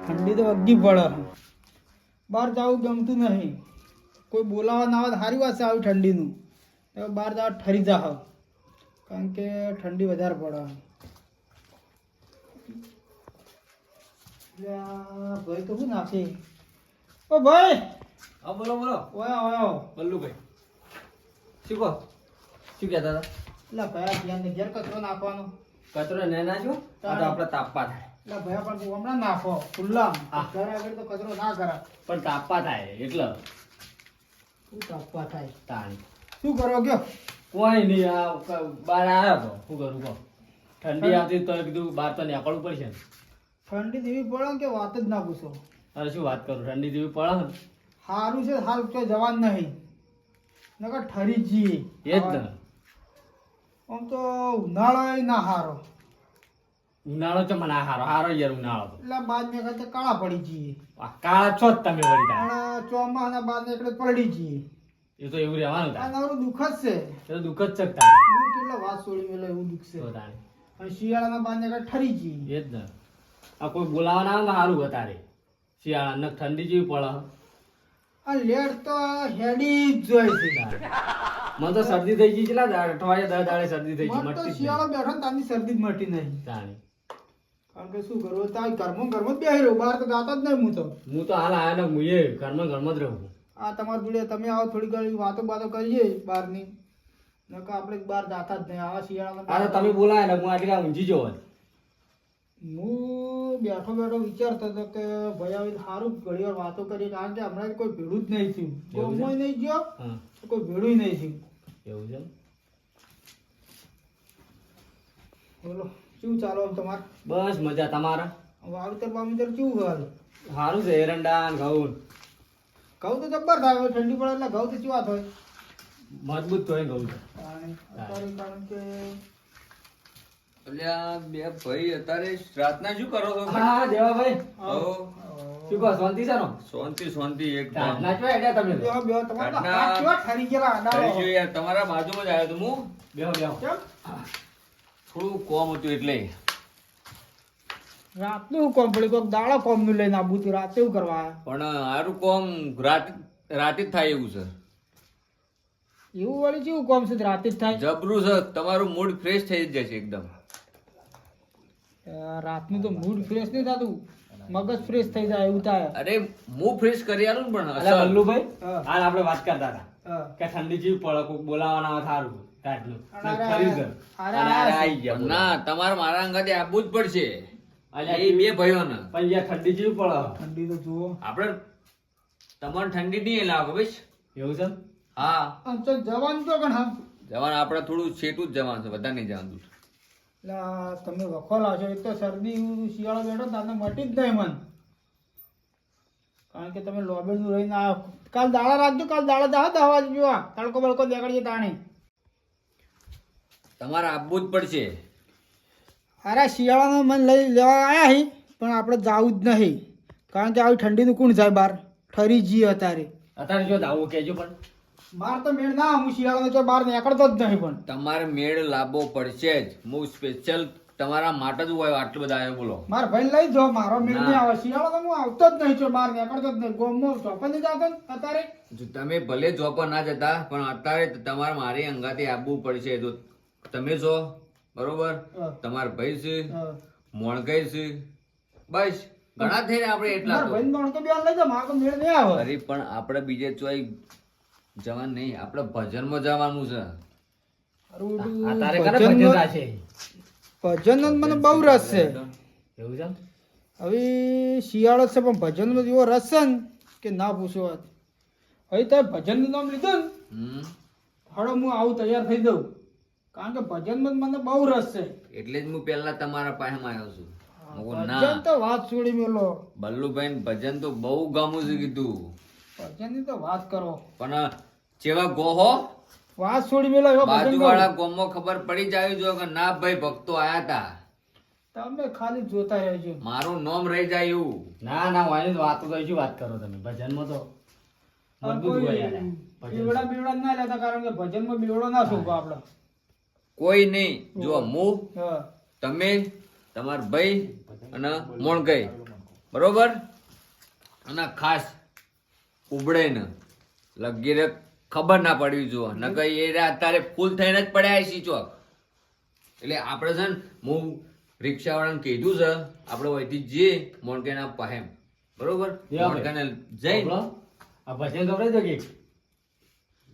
ઠંડી તો વગી પડે. બહાર જવું ગમતું નહીં. કોઈ બોલાવા ના આવે તો સારી વાત છે આવી ઠંડીનું. તો બહાર જવા ઠરી જા, કારણ કે ઠંડી વધારે પડે. ભાઈ તો શું નાખે? ઓ ભાઈ, હા બોલો બોલો. ઓય ઓય બલ્લુભાઈ શું કહો, શું કહેતા હતા? એટલે ભયા ધ્યાન ઘેર કચરો નાખવાનો. કચરો ને નાખ્યો આ તો આપણે તાપવા થાય. એટલે ભયા પણ હમણાં નાખો ખુલ્લા. હા. ઘર આગળ તો કચરો ના કરાય. પણ તાપવા થાય એટલે શું તાપવા થાય? તાણી શું કરો કયો? કોઈ નહીં. આ બહાર આવ્યો તો શું કરું કહો. ઠંડી આવતી તો કીધું બહાર તો નીકળવું પડશે ને. ઠંડી જેવી પડે ને કે વાત જ ના પૂછો. અરે શું વાત કરું, ઠંડી જેવી પડે ને. સારું છે, સારું તો જવાન નહીં, નકર ઠરી જ જઈએ. એ જ ને. આમ તો ઉનાળો ના હારો. ઉનાળો છે મને હારો હારો યાર ઉનાળો તો. એટલે બાદ ને કરતા કાળા પડી જઈએ. આ કાળા છો જ તમે વળી તાણ. અને ચોમાસા બાદ ને એટલે પડી જઈએ. એ તો એવું રહેવાનું આ તાણ. નવરું દુઃખ જ છે. એ તો દુઃખ જ છે તાણ. દુઃખ એટલે વાત છોડી મેલો એવું દુઃખ છે. તો તાણે. અને શિયાળાના બાદ ને કરતા ઠરી જઈએ. એ જ ને. આ કોઈ બોલાવા ના આવે ને સારું વધારે. શિયાળા ને ઠંડી જેવી પડે. આ લેટ તો હેડી જ જોઈ છે. મને તો શરદી થઈ ગઈ છે લા, અઠવાડિયે 10 દાડે શરદી થઈ ગઈ. મને તો મટતી જ શિયાળો બેઠો ને તારની શરદી જ મટી નહીં. નહીં. તાણી. કારણ કે શું કરવું, તાર ઘરમાં જ બેહી રહ્યો, બહાર તો જાતો જ નહીં હું તો. હું તો હાલ આયા ને મુએ ઘરમાં જ રહું. આ તમારા જોડે તમે આવો થોડી ઘણી વાતો બાતો કરીએ બહારની, નકર આપણે બહાર જાતા જ નહીં. આવા આ તો શિયાળામાં તમે બોલાય ને હું આટલી કા ઊંઘી જવો. હું બેઠો બેઠો વિચારતો હતો કે ભાઈ આવી સારું ઘણી વાર વાતો કરીએ, કારણ કે હમણાં કોઈ ભેડું જ નહીં થયું. એવું છે? ગોમોય નહીં ગયો, હા કોઈ ભેડું નહીં થયું. એવું છે. બોલો શું ચાલો આમ તમારે? બસ મજા. તમારા વાવેતર બાવેતર કેવું હાલ? સારું છે. એરંડા ને ઘઉં ઘઉં તો જબ્બર થાય. હવે ઠંડી પડે એટલે ઘઉં તો કેવા થાય? મજબૂત તો ઘઉં છે. અત્યારે કારણ કે અલ્યા બે ભાઈ અત્યારે રાતના શું કરો છો? હા દેવાભાઈ હો, શું કહો, શાંતિ છે ને? શાંતિ શાંતિ એકદમ. રાતના ચો હેડ્યા તમે તો? બેહો બેહો, તમારા તો ઘરના- હાથ કેવા ઠરી ગયેલા થઈ આડાઓ. ગયું યાર, તમારા બાજુમાં જ આવ્યો તો હું. બેહો બેહો. કેમ? થોડું કોમ હતું એટલે. રાતનું શું કોમ પડ્યું? કોઈક દાડા કોમનું લઈને આવું હતું, રાતે એવું કરવા આયા? પણ હારું કોમ રાતે જ થાય એવું છે. એવું વળી કેવું કોમ છે રાતે જ થાય? જબરું છે, તમારું મૂડ ફ્રેશ થઈ જ જશે એકદમ. રાતનું તો મૂડ ફ્રેશ નહીં થતું, મગજ ફ્રેશ થઈ જાય એવું થાય. અરે હું ફ્રેશ કરી આલું ને પણ અલા અસલ. બલ્લુભાઈ હા. હાલ આપણે વાત કરતા હતા હા. કે ઠંડી જેવી પડે, કોઈક બોલાવાના આવે સારું રાતનું. અરે, ખરી છે. અરે, અને અરે, આઈ ગયા બોલો. ના તમારે મારા અંગાતે આપવું જ પડશે. અલ્યા, એ બે ભાઈઓને પણ યાર ઠંડી જેવી પડે. ઠંડી તો જુઓ. આપણે તમારે ઠંડી નહીં લાગે ભાઈ. એવું છે. હા, આમ તો જવાનું તો પણ હા. જવાનું આપણે થોડું છેટું જ જવાનું છે, બધા નહીં જવાનું. લા, તમે વખો લાવશો. એક તો શરદી શિયાળો બેઠો તમને મટી જ નહીં મન, કારણ કે તમે લોબેડનું રહીને આવ્યો. કાલ દાડા રાખજો, કાલ દાડા જાઓ દવા જોવા, તડકો બળકો દેખાડીએ તાણે. તમારે આપવું જ પડશે. અરે શિયાળામાં મન લઈ લેવા આવ્યા હી, પણ આપણે જવું જ નહીં, કારણ કે આવી ઠંડીનું કોણ જાય બહાર? ઠરી જઈએ અત્યારે. અત્યારે જો આવું કહેજો પણ. બહાર તો મેળ ના, હું શિયાળામાં તો બહાર નીકળતો જ નહીં. પણ તમારે મેળ લાવવો પડશે જ. હું સ્પેશિયલ તમારા માટે જ હોય આટલું બધા આવ્યો બોલો. મારા ભાઈ લઈ જાઓ, મારો મેળ ના. નહીં આવે. શિયાળો તો હું આવતો જ નહીં છું, બહાર નીકળતો જ નહીં. ગોમમાં ચોપા નહીં જતો ને અત્યારે. જો તમે ભલે જોબ પર ના જતા પણ અત્યારે તમારે મારી અંગાતે આપવું પડશે. જો તમે છો બરોબર, હા. તમારા ભાઈ છે, હા. મોણકાઈ છે, બસ ઘણા થઈને આપણે એટલા મારા તો. ભાઈને પણ તો બે લઈ જાઓ, મારો તો મેળ નહીં આવે. અરે પણ આપણે બીજે ચોય જવાનું નહીં, આપણે ભજનમાં જવાનું છે. અત્યારે કરે ભજન રાશે. ભજનનો મને બહુ રસ છે. એવું છે. હવે શિયાળો છે પણ ભજનનો એવો રસ છે ને કે ના પૂછો વાત. હવે તમે ભજનનું નામ લીધું ને, હમ હળો હું આવું તૈયાર થઈ દઉં, કારણ કે ભજનમાં મને બહુ રસ છે. એટલે જ હું પહેલા તમારા પાસે આવ્યો છું. હું કહું, ભજન ના તો વાત છોડી મેલો. બલ્લુભાઈ ભજન તો બહુ ગમું છે કીધું, ભજનની તો વાત કરો, પણ ચેવા ગોહો વાત છોડી મેલો એવો ભજન બાજુવાળા ગાઓ. ગોમમાં ખબર પડી જાય જો કે ના ભાઈ ભક્તો આયા તા, તમે ખાલી જોતા રહેજો. મારું નામ રહી જાય એવું. ના ના વાયની તો વાતો તો શું વાત કરો તમે? ભજનમાં તો મજબૂત હોય યાર. ભજન. બીવડા બીવડા ના લેતા, કારણ કે ભજનમાં બીવડો ના શોભો આપડે. કોઈ નહીં. જો હું હા. તમે તમાર ભાઈ અને મોણગાઈ બરોબર. અને ખાસ ઉબળે ને લગીરે ખબર ના પડવી જો નકર એ અત્યારે ફૂલ થઈને જ પડ્યા છે ચોક. એટલે આપણે છે ને હું રિક્ષાવાળાને કીધું છે આપણે વહીથી જઈએ મોણકેના પહેમ. બરોબર. મોણકેને જઈને આ ભજન ગવડાવી દો કે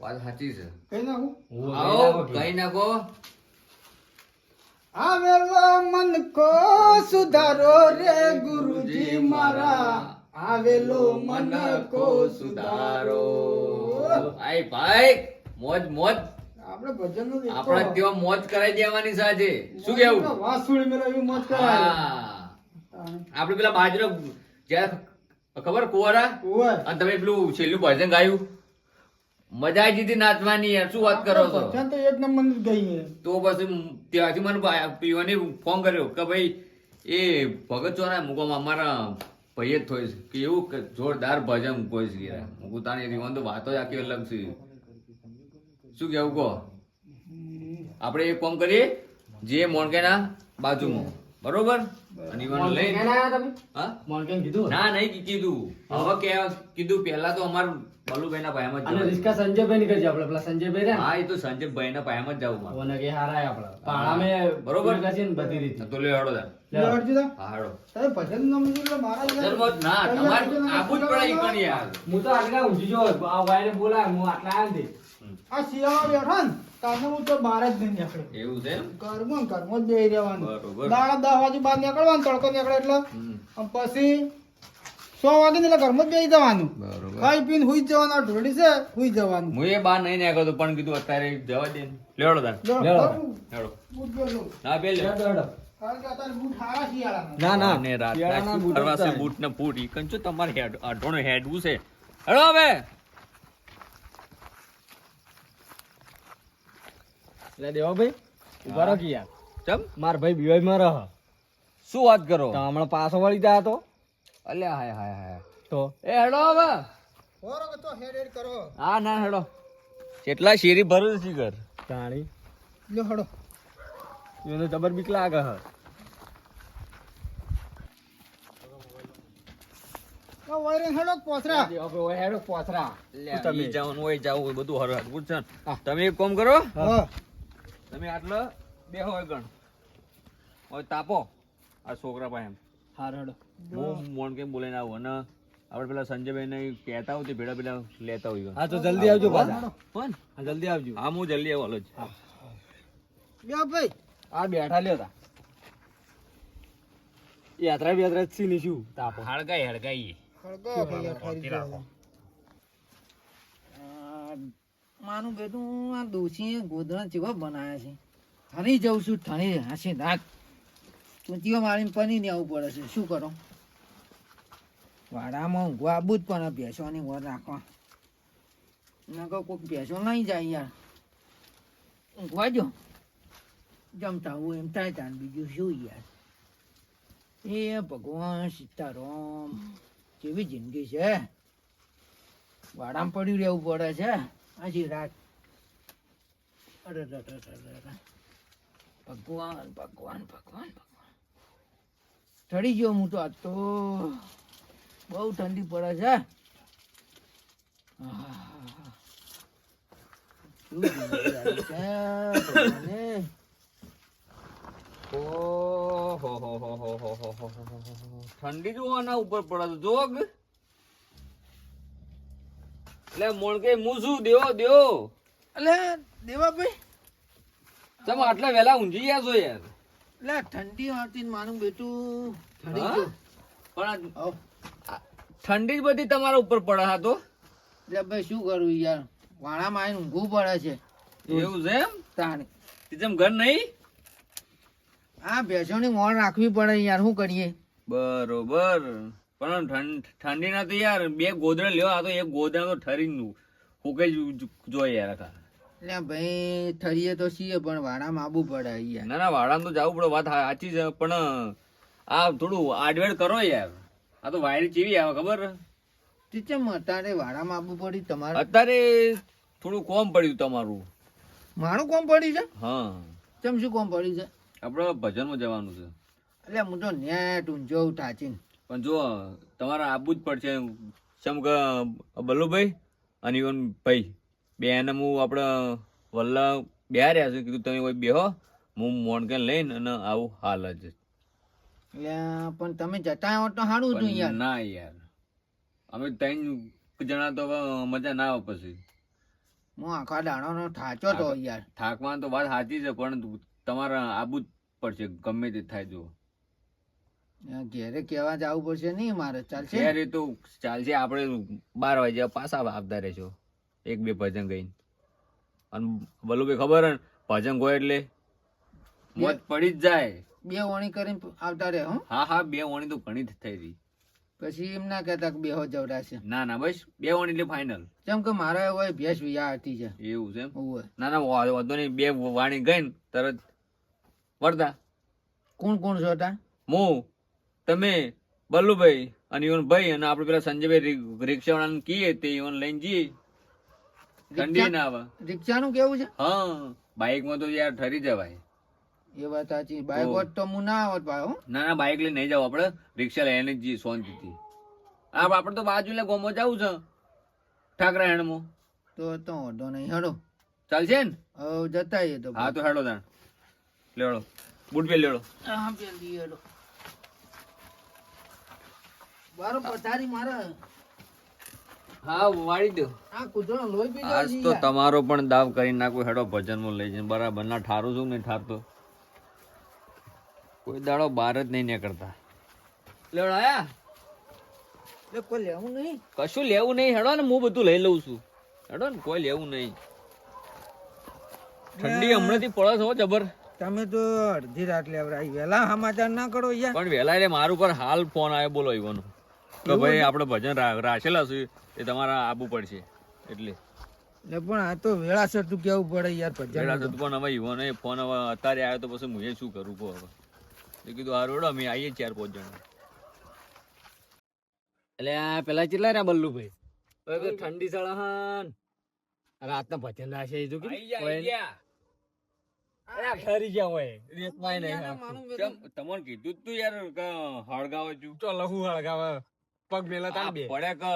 વાત સાચી છે. કઈ નાખું આવો કઈ નાખો. આવેલો મન કો સુધારો રે ગુરુજી મારા, આવેલો મન કો સુધારો. આય ભાઈ મોજ મોજ આપણે ભજન નું આપણે ત્યાં મોજ કરાઈ દેવાની છે આજે. શું કેવું? વાસુળી મેળો એવી મોજ કરાય. હા. આપણે પેલા બાજરો જ્યાં ખબર કુવારા ઓય અને તમે પેલું છેલ્લું ભજન ગાયું મજા આવી જતી નાચવાની યાર. શું વાત કરો છો? ભજન તો એક નંબર નું ગઈ છે. તો પછી ત્યાંથી મને પીવાની ફોન કર્યો કે ભાઈ એ ભગત ચોરા મૂકો અમારા ભાઈ જ થોય છે કે એવું કે જોરદાર ભજન કોઈ છે યાર. મૂકું તાણી રીવન તો વાતો જ આખી અલગ છે. શું કેવું કહો? આપણે એક કામ કરીએ જે મોણકેના બાજુમાં બરોબર અને ઈવન લઈ હા મોણકેન કીધું ના નહીં કીધું હવે કે કીધું પહેલા તો અમાર બલુભાઈ ના પાયામાં જ અને જવાનું. રિસ્કા સંજયભાઈ ની કરજે આપણે પેલા સંજયભાઈ રે હા એ તો સંજયભાઈ ના પાયામાં જ જવું મારે. ઓને કે હારાય આપણે પાણા મે બરોબર. કરશે ને બધી રીતે તો લે હળો તાર. લે હટજી તા. હા હળો. તારે ભજન નું નામ એટલે મારા ચાલ મોજ. ના તમારે આબુ જ પડે ઈ કણ યાર. હું તો આગળ ઊંઘી જો આ વાયરે બોલાય હું આટલા આવ્યા ને આ શિયાળો બેઠો ને તાને હું તો બહાર જ નહીં નીકળ્યો. એવું છે એમ? ઘરમાં જ બેહી રહેવાનું. બરોબર. દાડા 10 વાગે બહાર નીકળવાનું, તડકો નીકળે એટલે હમ. અને પછી 100 વાગે ને એટલે ઘરમાં જ બેહી જવાનું. બરોબર. ખાઈ પીને હુઈ જ જવાનું. આ ઢોળી છે હુઈ જવાનું. હું એ બહાર નહીં નીકળતો તો પણ કીધું અત્યારે જવા દે ને. લે હળો તાર. જો, લેવો. કરું. હેડો. બૂટ પહેરજો. ના બે લે. કારણ કે અત્યારે બૂટ હારા શિયાળાના. ના અને રાતના શિયાળાના શું બૂટ કરવા છે? ઉતારે. બૂટ ને ફૂટ ઈ કંચો તમારે હેડ અઢોણે હેડવું છે. હેડો હવે. એટલે દેવાભાઈ ઉભા રહો કે યાર ચમ માર ભાઈ બીવાય માં રહ શું વાત કરો? તો હમણાં પાછો વળી જાય તો અલ્યા હાય હાય હાય. તો એ હેડો હવે. હોરો કે તો હેડ હેડ કરો. હા ના હેડો. કેટલા શેરી ભરું છે ઘર. તાણી લ્યો હડો. એને જબર બીક લાગે હ આ વાયરે હેડો પોથરા. દેવાભાઈ ઓય હેડો પોથરા અલ્યા, ઈ જવાનું હોય જાવું હોય બધું હરહર પૂછશે ને. તમે એક કામ કરો હા. તમે આટલો બેહો હોય ગણ હોય તાપો આ છોકરા પાસે એમ. હાર હેડો હું મોણ કેમ બોલાઈને આવું અને આપણે પેલા સંજયભાઈ ને કહેતા હોય તે ભેડા પેલા લેતા હોય. હા તો જલ્દી આવજો પાછા કોણ? હા જલ્દી આવજો હા હું જલ્દી આવું હાલો જ. લ્યો ભાઈ. આ બેઠા લ્યો તા યાત્રા સી ની શું તાપો હળગાઈ હળગાઈ. હળગો ભાઈ અઠારી જાવ. માનું બેટું આ દોશીએ ગોદડા જેવા બનાવ્યા છે. ઠણી જઉં છું ઠણી હાશે નાક ચૂંટીઓ મારીને પની ને આવવું પડે છે. શું કરો? વાડામાં ઊંઘવા આબુ જ પણ ભેંસોની વર રાખવા નકર કોઈક ભેંસો નહીં જાય યાર. ઊંઘવા જો જમતા હું એમ થાય તાન બીજું શું યાર. એ ભગવાન સીતારામ કેવી જિંદગી છે. વાડામાં પડ્યું રહેવું પડે છે આજી રાત. અરે ભગવાન ભગવાન ભગવાન ભગવાન ઠરી ગયો હું તો. આજ તો બહુ ઠંડી પડે છે. આહાહા. શું જિંદગી આવી છે ભગવાને. ઠંડી જો આના ઉપર પડે તો જોગ. એટલે મોણકે હું શું દેવો દેવો અલે દેવાભાઈ તમે આટલા વેલા ઊંઘી ગયા છો યાર. એટલે ઠંડી આવતી ને મારું બેટું ઠરી હા? ગયો. પણ હવ. ઠંડી જ બધી તમારા ઉપર પડે હા તો. એટલે ભાઈ શું કરું યાર. વાણામાં આવીને ઊંઘવું પડે છે એવું છે એમ? તાણે. તેમ ઘર નહીં. આ ભેંસોની મોણ રાખવી પડે યાર. શું કરીએ? બરોબર. પણ ઠંડી ના તો યાર બે ગોદડા લ્યો. આ તો એક ગોદડા તો ઠરી ફૂકાઈ જોઈએ યાર આખા. એટલે ભાઈ ઠરીએ તો છીએ પણ વાડામાં આવવું પડે યાર. ના ના વાડામાં તો જવું પડે. વાત સાચી છે પણ આ થોડું આડવેડ કરો યાર. આ તો વાયરી ચેવી આવે ખબર? ચમ અત્યારે વાડામાં આવવું પડ્યું તમારે? અત્યારે થોડું કોમ પડ્યું તમારું. મારું કોમ પડ્યું છે? હા ચમ શું કોમ પડ્યું છે? આપડે ભજનમાં જવાનું છે. એટલે હું તો નેટ ઊંઝો ટાચીને. પણ જો તમારે આવવું જ પડશે કેમ કે બલ્લુભાઈ અને ઈવન ભાઈ બે એને હું આપણે વલ્લા બે રહ્યા છું કીધું તમે કોઈ બેહો હું મોણકે લઈને અને આવું હાલ જ એટલે પણ તમે જતા આવો તો સારું હતું યાર. ના યાર અમે 3 જણા તો હવે મજા ના આવે પછી હું આખા દાડાનો થાચો તો યાર. થાકમાં તો વાત સાચી છે પણ તમારે આવવું જ પડશે ગમે તે થાય જો ઘેરે કહેવા જવું પડશે નહીં મારે, ચાલશે? યાર એ તો ચાલશે આપણે 12 વાગ્યા પાછા આવતા રહેશો 1-2 ભજન ગઈને અને બલ્લુભાઈ ખબર હે ને ભજન ગયો એટલે મોજ પડી જ જાય. 2 વણી કરીને આવતા રહે હો. હા 2 વણી તો ઘણી જ થઈ હતી. પછી એમ ના કહેતા કે બેહો જવડાશે. ના બસ 2 વણી એટલે ફાઇનલ. જેમ કે મારા હોય ભેંસ વિયા હતી છે. એવું છે એમ? હોવે. ના વાંધો નહીં 2 વાણી ગઈ ને તરત વળતા. કોણ છો તા? હું તમે બલ્લુભાઈ અને ઈવન ભાઈ અને આપણે પેલા સંજયભાઈ રિક્ષાવાળાને કહીએ તે ઈવન લઈને જઈએ. ઠંડી ના આવે. રિક્ષાનું કેવું છે? હા બાઇકમાં તો યાર ઠરી જવાય. એ વાત સાચી. બાઇક હોત તો હું ના આવત ભાઈ હો. ના બાઇક લઈને નહીં જાવ આપણે રિક્ષા લઈને જઈએ શાંતિથી. આપણે તો બાજુ લે ગોમો જવું છે ઠાકરા હેણમાં તો વાંધો નહીં, હેડો ચાલશે ને? હવે જતા આવીએ તો. હા તો હેડો તાણ લેડો બૂટ પે લેડો. હા પેલી હેડો. બારો પથારી મારે હા વાળી દો. આ કૂતરો લોહી પી આજ તો તમારો પણ દાવ કરી નાખો હેડો ભજનમાં લઈ જઈને બરાબર ના ઠારું છું નહીં ઠારતો કોઈ દાડો બહાર જ નહીં નીકળતા. લેવડો આયા કોઈ લેવું નહીં. કશું લેવું નહીં હેડો ને હું બધું લઈ લઉં છું હેડો ને કોઈ લેવું નહીં. ઠંડી હમણાંથી પડે છે હો જબર. તમે તો અડધી રાત લેવડાવી, વહેલા સમાચાર ના કરો યાર. પણ વહેલા એટલે મારું પર હાલ ફોન આવ્યો બોલો ઈવાનો કે ભાઈ આપણે ભજન રાખેલા છે એ તમારે આવવું પડશે એટલે પણ આ તો વેળાસર તું કેવું પડે યાર. વેળા થતું પણ હવે ઈવાનો ફોન હવે અત્યારે આવ્યો તો પછી હું શું કરું કહો હવે એ કીધું આ રોડો અમે આવીએ 4-5 જણા. એટલે આ પેલા કેટલા રહ્યા બલ્લુભાઈ? ઠંડી સળહન રાતના ભજન રાખે એ તો ઠરી ગયા હોય રેતમાં નહીં. તમને કીધું તું યાર કે હળગાવે છું તો લહુ હળગાવે પગ મેલા તાણ બે પડ્યા કે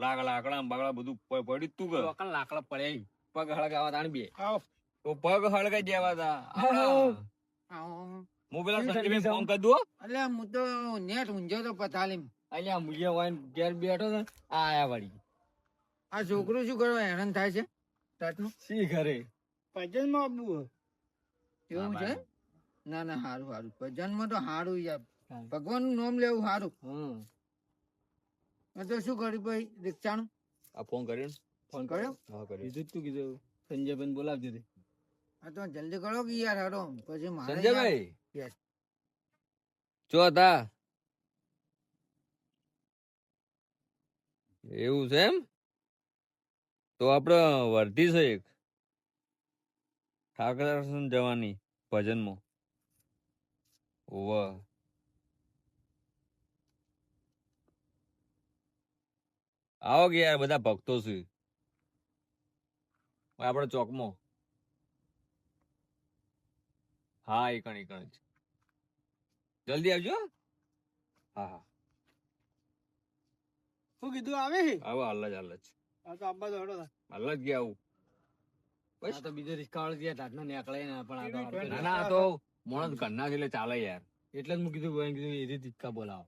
લાકડા બાકડા બધું પડ્યું જ તું કે લાકડા પડે પગ હળગાવા તાણ બે તો પગ હળગાઈ દેવા તા. હું પેલા સંજયભાઈ ફોન કરી દઉં. એટલે હું તો નેટ ઊંઝો તો પતાલીમ. અહીંયા મુજે હોય ઘેર બેઠો છે આ આયા વળી. આ છોકરું શું કરવા હેરાન થાય છે રાતનું? સી ઘરે ભજનમાં આવવું એવું છે? ના હારું ભજનમાં તો હારું યાર. ભગવાન નું નામ લેવું હારું. તો શું કર્યું ભાઈ રિક્ષાનું? આ ફોન કર્યો ને? ફોન કર્યો? હા કર્યો. કીધું તું કીધું સંજયભાઈ બોલાવજો તે. હા તો જલ્દી કરો કે યાર હારો પછી મારે સંજયભાઈ Yes. જો હતા એવું છે એમ તો આપડે વર્ધી છે એક ઠાકર જવાની ભજનમાં. વાહ આવો કે યાર બધા ભક્તો છે આપડે ચોકમાં. હા એકણ જ જલ્દી આવજો. હા શું કીધું આવે છે? આવો હાલ જ આ તો આબા તો હેડો તા. હાલ જ ગયા આવું. આ તો બીજો રિક્ષા વાળો ગયા રાતનો નીકળે ને પણ આ તો ના ના આ તો મોણસ ઘરના છે એટલે ચાલે યાર. એટલે જ હું કીધું એ રીતે રિક્ષા બોલાવો.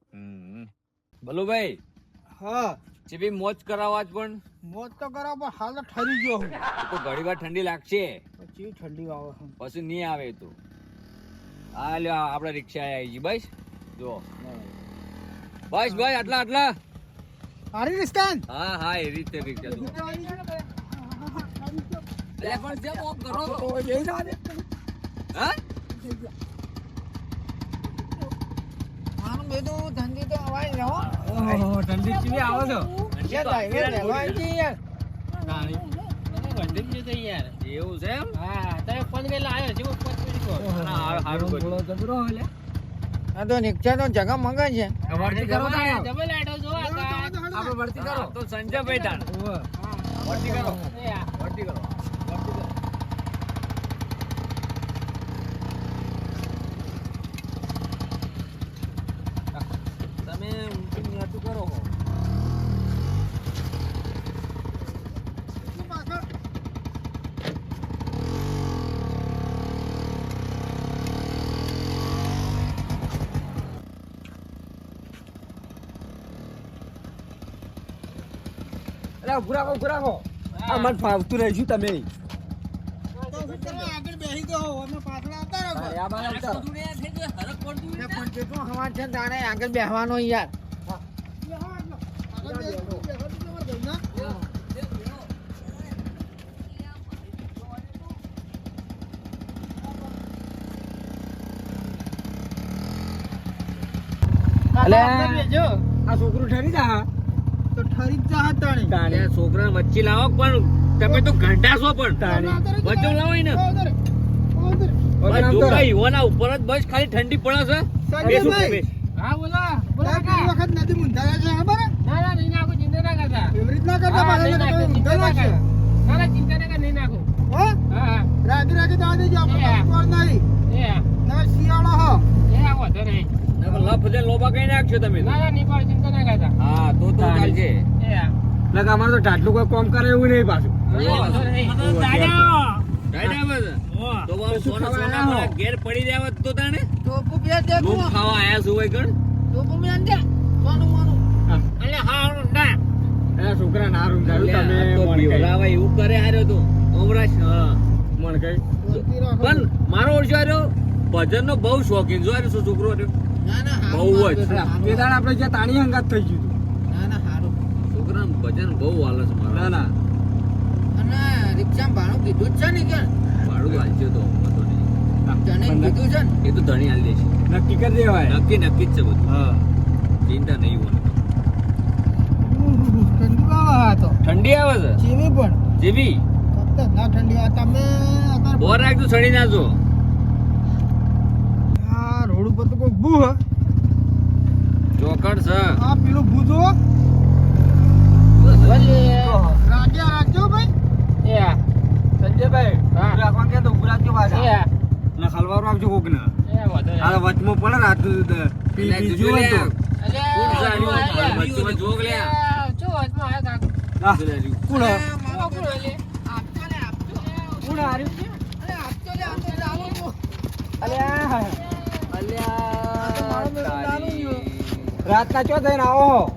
બલુભાઈ હા ચીપી મોજ કરાવવા જ પણ મોજ તો કરાવ પણ હાલ તો ઠરી ગયો હું. તો ઘડી વાર ઠંડી લાગશે પછી ઠંડી આવે છે. પછી નહીં આવે તો આ લ્યો આપણે રિક્ષા આવી ગઈ બસ જો બસ આટલા હારી રિસ્કાન હા એ રીતે રિક્ષા જો. અલ્યા પણ જેમ ઓફ કરો હા મારું બેટું ઠંડી તો અવાજ રહો. ઠંડી ચીવી આવે છે યાર ઠંડી તો યાર એવું છે એમ. હા તમે 5 વેલા આવ્યો છે 5 મિનિટ હારું બોલો જબરો એટલે આ તો રિક્ષા તો જગા મંગા છે. વર્તી કરો ડબલ આડો જો આપણે વર્તી કરો તો સંજયભાઈ તાણ વર્તી કરો વર્તી કરો. તમે અરે ઉભું રાખો આ મને ફાવતું રહીશું તમે તો શું કરવા આગળ બેસી ગયો અમે પાછળ આવતા રહો આ બાર આવતા રહો. એટલે પણ જેટલો હવા છે તારે આગળ બેહવાનો યાર આગળ બેસી તમારા ઘરના અલે. આગળ બેસજો. આ છોકરું ઠરી જા તો ઠરી જ જા તાણી તાણે અલ્યા છોકરા વચ્ચે લાવો પણ તમે તો ઘંટા છો પણ તાણી. વચ્ચે લાવો ને વગર આમ જો તો કઈ ઈવોના ઉપર જ બસ ખાલી ઠંડી પડે છે સંજયભાઈ. હા બોલા પેલી વખત નદી મુંધાયા છે ખબર હે? ના નહીં નાખું ચિંતા ના કરતા એવી રીતના કરતા હા, નહીં પાછળ નાખે, મુંધાઈ ચિંતા નાખશે. ના ચિંતા ના કર નહીં નાખું હો? હા રાગી રાગી જવા દેજો આપણે એ. પર નહીં એ ના શિયાળો હો આવો તો નહીં લફ દે લોબા કઈ નાખશો તમે તો. ના નહીં પણ ચિંતા ના કરતા હા તો ચાલશે લગ અમારે તો ટાટલું કોઈ કામ કરે એવું નહીં પાછું તો બહુ શું સોના ખાવા સોના આયા હો? પેલા ઘેર પડી રહ્યા તો તાણે ટોપુ બે દે લૂમ ખાવા આયા છું હોય ગણ ટોપુ બે દે કોનું મોનું અલે હા ના એ છોકરા ના રૂંધાયું તમે અલ્યા, આ તો મણ કઈ. બીવડાવા એવું કરે હાર્યો તો અમરાશ હા મણ કઈ. બોલતી રાખો. પણ મારો ઓળખ્યો હાર્યો ભજન નો બહુ શોખીન જો હાર્યો શું છોકરો હાર્યો ના ના બહુ જ. તે દાડ આપણે જ્યાં તાણી હંગાત થઈ ગયું હતું. ના ના હારું છોકરા ભજન બહુ હાલે છે મારા. ના અને રિક્ષામાં ભાડું કીધું જ છે ને કે ભાડું હાલશે તો વાંધો નહીં. તને પણ કીધું છે ને એ તો ધણી હાલ દેશે નક્કી કરી દેવાય. નક્કી નક્કી જ છે બધું હા ચિંતા નહીં હોય ઠંડી બાવા આ તો ઠંડી આવે છે ચીવી પણ જેવી ખતરનાક ઠંડી આ તમે અત્યારે બોર રાખજો સડી નાખજો આ રોડ ઉપર તો કોઈ ભૂ હે ચોકડ છે આ પેલું ભૂ જો રાગ્યા રાખજો ભાઈ સંજયભાઈ હા. રાખવા કે તો ઉભરાજો પાછા એ ના ખલવારો આપજો કોક ને એ વધો આ વચમાં પડે રાતનું પી એટલે પી જોજો જુઓ તો લે. કોણ જાણ્યું? વચ્ચેમાં જોગ લે. આ, જોઈ લેજો. કોણ હે? કોણ હાર્યું છે અલ્યા મારો બેટો નાનું તારી. છે. રાતના ચો થઈને આવો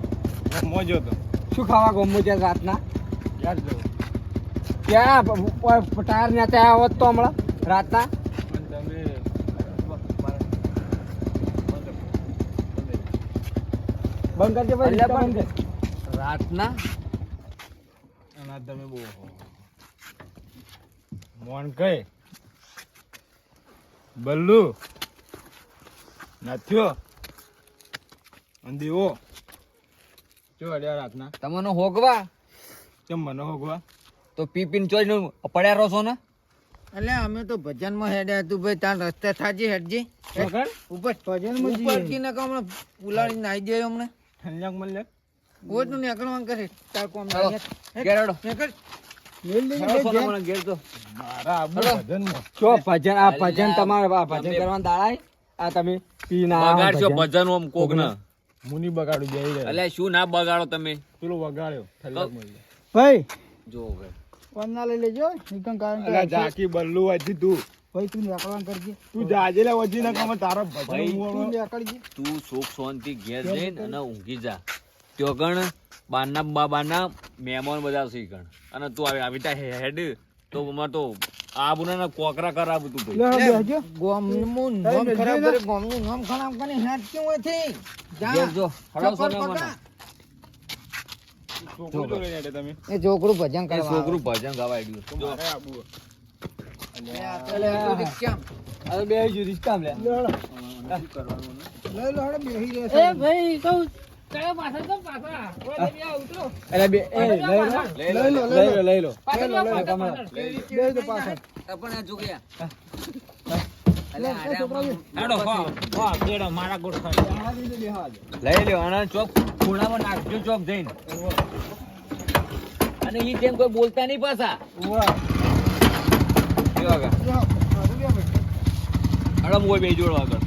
મોજો તો શું ખાવા ગમો છે રાતના ક્યાં ટાયર ને ત્યાં આવો તો હમણાં રાતના બંધ કરજો ભાઈ અલ્યા બંધ પણ- કર. રાતના તમે બહુ મોન કઈ બલ્લુ નાથ્યો અંદીઓ ચો અડ્યા રાતના તમને હોગવા કેમ મને હોગવા તો પી પીને ચોઈ પડ્યા રહો છો ને એટલે અમે તો ભજનમાં હેડ્યા હતું ભાઈ તાર રસ્તે થાજી હેડજી વગર ઉપર ભજનમાં જઈએ. ઉપરથી ને હમણાં ઉલાડીને નાઈ જાય હમણાં ઠંડક મળે ઓ તું નીકળવાનું કરે તાર કોમ ચાલો. નહીં. ઘેર હેડો. નીકળ મેલ દેજો હેડો ભાઈ, સોના મને ઘેર તો મારા આબુ હેલો. ભજનમાં ચો ભજન આ ભજન અલ્યા, તમારે આ ભજન તમે- કરવાનું દાડાય આ તમે પી ના આવો બગાડશો ભજન. ભજન ઓમ કોક ને મુની બગાડું જઈ રહ્યા અલ્યા શું ના બગાડો તમે પેલો વગાડ્યો ઠંડક મળી ભાઈ જો હવે ફોન ના લઈ લેજો નિકમ કારણ અલા કે જાકી બલ્લુ વાજી તું ભાઈ તું નીકળવાનું કરજે તું જાજે લે વજી ના કમ તારા ભાઈ, ભજન તું નીકળજે તું સુખ શાંતિ ઘેર જઈને અને ઊંઘી જા ત્યો ગણ બારના બાબાના મહેમાન બધા છે ગણ અને તું આવી તા હેડ તો અમાર તો આબુના કોકરા કરાવું તું લે ભાઈ હવે બેસજો ગોમનું ભાઈ, નામ ખરાબ બેસજો કરે ગોમનું નામ ખરાબ કરે હેડ કેવું નથી ઘેર જો હળો ચપ્પલ સોના મને પકડ. છોકરું તો લઈને તમે એ છોકરું ભજન એ કરવા છોકરું ભજન ગાવા આડ્યું જો મારે આબુ આવે. રિક્ષામાં. અરે બે જુ રિશ્તા લે લે હળો. લઈ લો હળો બેસી રહેશે ભાઈ કહું કયો પાછળ તો પાછા ઓય બે ઉતરો અરે બે એ લઈ લો લઈ લઈ લો લઈ લો લઈ લો પાછળ લઈ લો, પાછળ, લઈ લો. પાછળ. બેસી દો પાછળ પણ આ જોગ્યા લે, લે, છોકરા બે. હેડો બેહા દીધું બેહા દે લઈ લ્યો અને ચોક ખૂણામાં નાખજો ચોક જઈને અને ઈ જેમ કોઈ બોલતા નહીં પાછા વાહ કેવા આગળ લ્યો, સારું લ્યો ભાઈ. હડમ હોય બે જોડો આગળ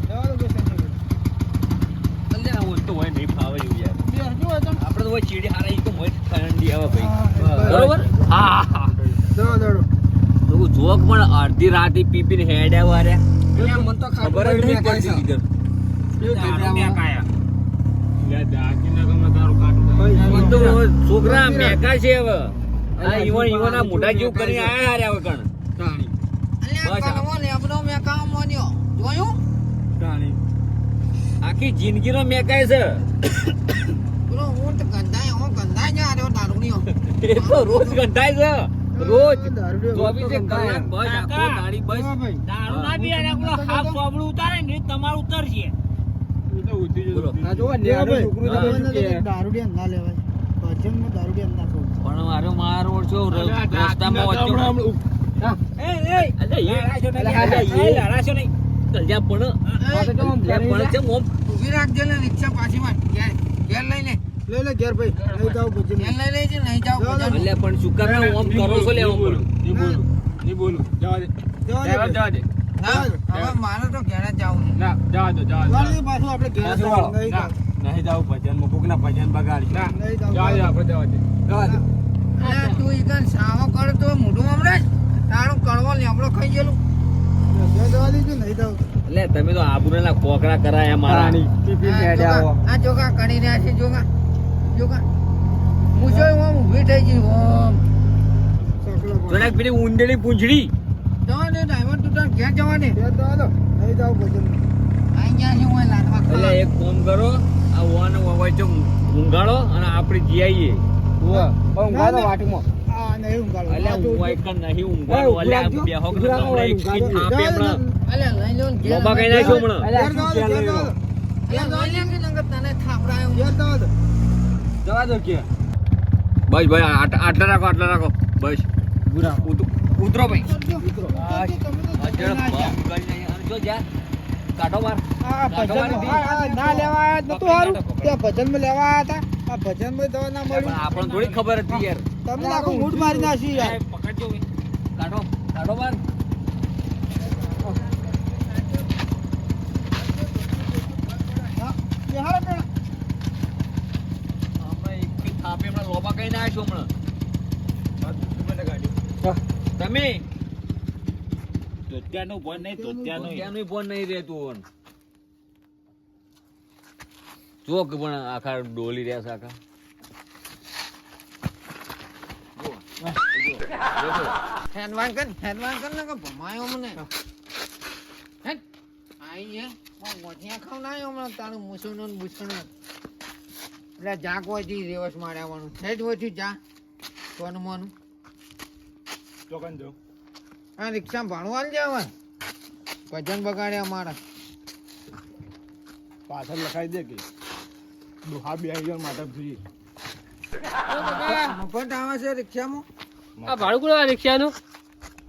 જવા દો બેસી જજો. અલ્યા હોય તો હોય નહીં ફાવે એવું યાર બેસજો હવે તમે. આપણે તો હોય ચીડી હારા ઈ તો હોય ઠંડી આવે હા, ભાઈ બરોબર હા હા દડો દડો તો જોક પણ અડધી રાતે પી પીને હેડ્યા વાર્યા મને તો ખબર જ નહીં પડતી કીધર કેવું થઈ જાય આમાં? પણ તો છોકરા મેકા છે હવે આ ઈવન આ મોઢા જેવું કરી આયા હારે હવે કણ અલ્યા કણવો લેબડો મેં કામ મોન્યો જોયું આખી જિંદગીનો મેકાય છે પેલો ઊંટ ગંધાય જ આ રહ્યો દારૂડિયો. એ તો રોજ ગંધાય છે રોજ દારૂડિયો 24 કલાક બસ આખો દાડી બસ દારૂ ના પીએ ને પેલો હાફ સોબડું ઉતારે ને એ તમારું ઉતરશે. બોલો. દારૂડિયા ના લેવાય ભજનમાં દારૂડિયા ના થવું. પણ મારો ઓછો રસ્તામાં વચ્ચે લડાશો નહીં કલ્યા પણ છે મોમ ઊભી રાખજે ને રિક્ષા પાછી માં ઘેર લઈ લે. લઈ લે ઘેર ભાઈ નહીં જાવ ભજન ઘેર લઈ લેજે નહીં જાવ ભજન. એટલે પણ શું કરવા ઓમ કરો છો લે ઓમ જવા દે. ના હવે મારે તો ઘેર જ જાવું છે. જવા દે પાછું આપણે ઘેર જવાનું. નહીં જાવ. નહીં જાવ ભજન માં કોક ના ભજન બગાડી નહીં જાવ. અલ્યા તું ઈકન સાવો કરે તો મોઢું હમણાં જ તારું કડવો લેબડો ખાઈ ગયેલું. ઘેર જવા દેજો નહીં જાવ. એટલે તમે તો આબુના કોકરા કરાયા મારા આ જોગા કરી રહ્યા છે જોગા હું જોઈ ઓમ ઊભી થઈ ગઈ ઓમ. જોડાક પેલી ઊંડળી પૂંછડી જવા દે ડ્રાઈવર તું તાર ઘેર જવા દે. ઘેર જવા દો નહીં જાવ ભજન. આઈ ગયા છે હું લાડવા એટલે ખાવા. એક કામ કરો આ ઓન વચ્ચે ઊંઘાડો અને આપણે જીઆઈએ આ નહીં ઊંઘાડો. એટલે હું એક નહીં ઊંઘાડો એટલે આ બેહો કે તમને એક ચીજ આપે હમણાં અલ્યા લઈ લો ને ઘેર. લોબા કઈ નાખ્યો હમણાં ઘેર જવા દો, ઘેર જવા દો. અલ્યા લઈ લે કે નકર તને થાપડાય હું. ઘેર જવા દો. બસ ભાઈ આટલા રાખો બસ ઉતરો ભાઈ જો જા કાઢો બાર આ ભજનમાં ના લેવા આયા નતું હારું ત્યાં ભજનમાં લેવા આયા હતા. આ ભજનમાં દવા ના મળ્યું. આપણને થોડી ખબર હતી યાર તમને આખું મૂડ મારી નાખ્યું યાર. પકડજો કાઢો બાર હા, યાર પેલા. હમણાં એક થાપે હમણાં લોબા કઈ નાખ્યો હમણાં તમે ત્યાંનું ભણ નહીં તો ત્યાંનું ત્યાંનું ફોન નહીં રહેતું ચોક પણ આખા ડોલી રહ્યા છે આખા હેડવાન કર ને કે ભમાયો મને. હેડ આઈ હે મોઢિયા ખાવ ના આવ્યો હમણાં તારું મૂસુનું ને બૂસુનું. એટલે જાગ હોયથી રેવસ માર્યાવાનું હેડ હોયથી જા કોનું મોનું આ રિક્ષા ભાડું હાલ જવાનું ભજન બગાડે અમારા. પાછળ લખાઈ દે કે દોહા બે આવી જાય માટે ફ્રી. મફત આવે છે રિક્ષામાં. આ ભાડું કોણ આ રિક્ષાનું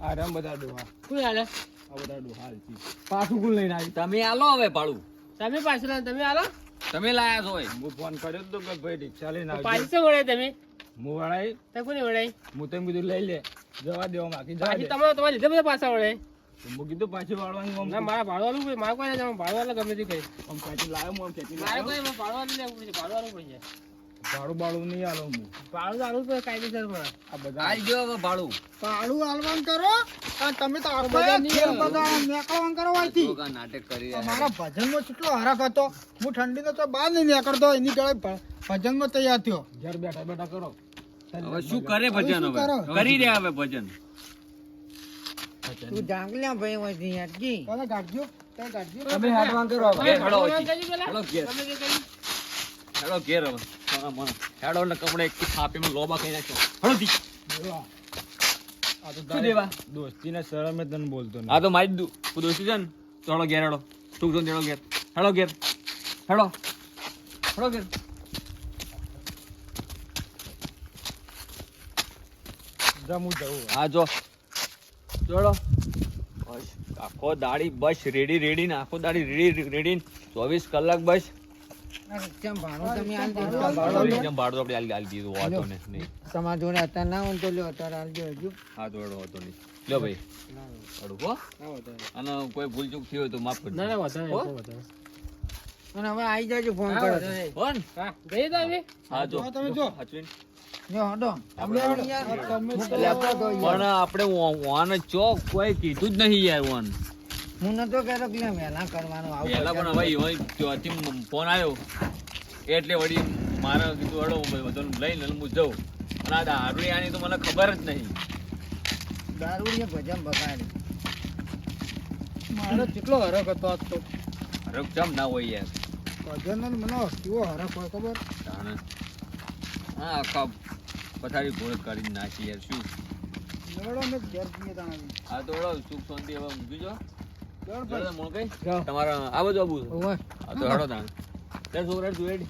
આરામ બધા દોહા કોણ હાલે આ બધા દોહા હાલતી. પાછું કોણ લઈને આવી? તમે આલો હવે ભાડું તમે પાછળ તમે હાલો તમે લાયા છો હું ફોન કર્યો તો કે ભાઈ રિક્ષા લઈને આવજો. પાછી શું વળાય તમે હું વળાઈ તમે કોને વળાય હું તો કીધું લઈ લે જવા દેવા બાકી જવા પાછી દે. તમારે લીધે બધા પાછા વળાય હું કીધું પાછી વાળવાની આમ ના મારા ભાડું વાળું મારે કોઈ ના ભાડું વાળા ગમે તે કરી આમ ખેંચી લાવ્યો હું આમ ખેંચી મારે લાવ્યો. કોઈ ભાડું વાળું લેવું પડશે ભાડું વાળું પડશે ભાડું બાળું નહીં આલો હું ભાડું તો આલું પડે કાયદેસર માં આ બધા આલ જો હવે ભાડું ભાડું આલવાનું કરો અને તમે તો આખો બધા ખેલ નહીં બગાડો, મેકલવાનું કરો અહીંથી. જો કા નાટક કરી રહ્યા મારા ભજનમાં કેટલો હરાફ હતો. હું ઠંડીનો તો બહાર નહીં નીકળતો એની જોડે ભજનમાં તૈયાર થયો. ઘર બેઠા બેઠા કરો. હવે શું કરે ભજન શું હવે કરો? કરી દે હવે ભજન તું જાગલ્યા ભાઈ હોયથી હેડજી. કોને ગાંઠજો? તમે ગાંઠજો? તમે હેડવાન કરો હવે. તમે હેડો ભાડું પછી. વાળું હેડો ઘેર. તમે જે કર્યું હેડો ઘેર હવે હેડો ને કપડે એક થાપીમાં લોબા કઈ નાખ્યો હેડો દી આ તો શું દેવા દોસ્તીના શરમે તને બોલતો નહીં. આ તો મારી દોસ્તી છે ને તો હેડો ઘેર હેડો તું જો હેડો ઘેર હેડો ઘેર હેડો હેડો ઘેર જમું જવું. હા જો જોડો બસ આખો દાડી બસ રેડી ને આખો દાડી રેડી 24 કલાક બસ આ રિક્ષામાં ભાડું તમે હાલ દેજો. એકદમ ભાડું તો આપણે આલી દીધું વાતો ને નહીં તમારા જોડે અત્યારે ના હોય તો લ્યો અત્યારે હાલજો હજુ. હા તો હેડો વાતો નહીં લ્યો ભાઈ હેડો હો અને કોઈ ભૂલ ચૂક થઈ હોય તો માફ ના કરજો ના વધારે હો? વધારે અને હવે આવી જાજો ફોન હા, કરો. વધારે. હો ને? હા ગઈ તમે હા જો હા, તમે જો. હાચવીને. જો હડો. તમે યાર, તમે લેપટોપ તો યાર. પણ આપણે વાન ચોક કોઈ કીધું જ નહીં યાર વાન હું નતો કહેતો કે વહેલા કરવાનું આવું પહેલા પણ હવે ત્યાંથી ફોન આવ્યો એટલે વળી મારે કીધું હળો હું બધું લઈને હું જઉં અને આ દારૂડિયાની તો મને ખબર જ નહીં. દારૂડિયા ભજન બગાડે. મારો કેટલો હરખ હતો આજ તો. રકચમ ના હોય યાર. ભજનનો ને મને કેવો હરખ હોય ખબર. જાણે હા આખા પથારી ભોળ કરીને નાખી યાર શું. લડો ને ઘેર જઈએ તાણાથી. હા તો હળો સુખ શાંતિ હવે મૂકી જો. લડ ભાઈ. તમારે આ બધું આવું ઓય હા તો હળો તાણ. છોકરા તું રેડી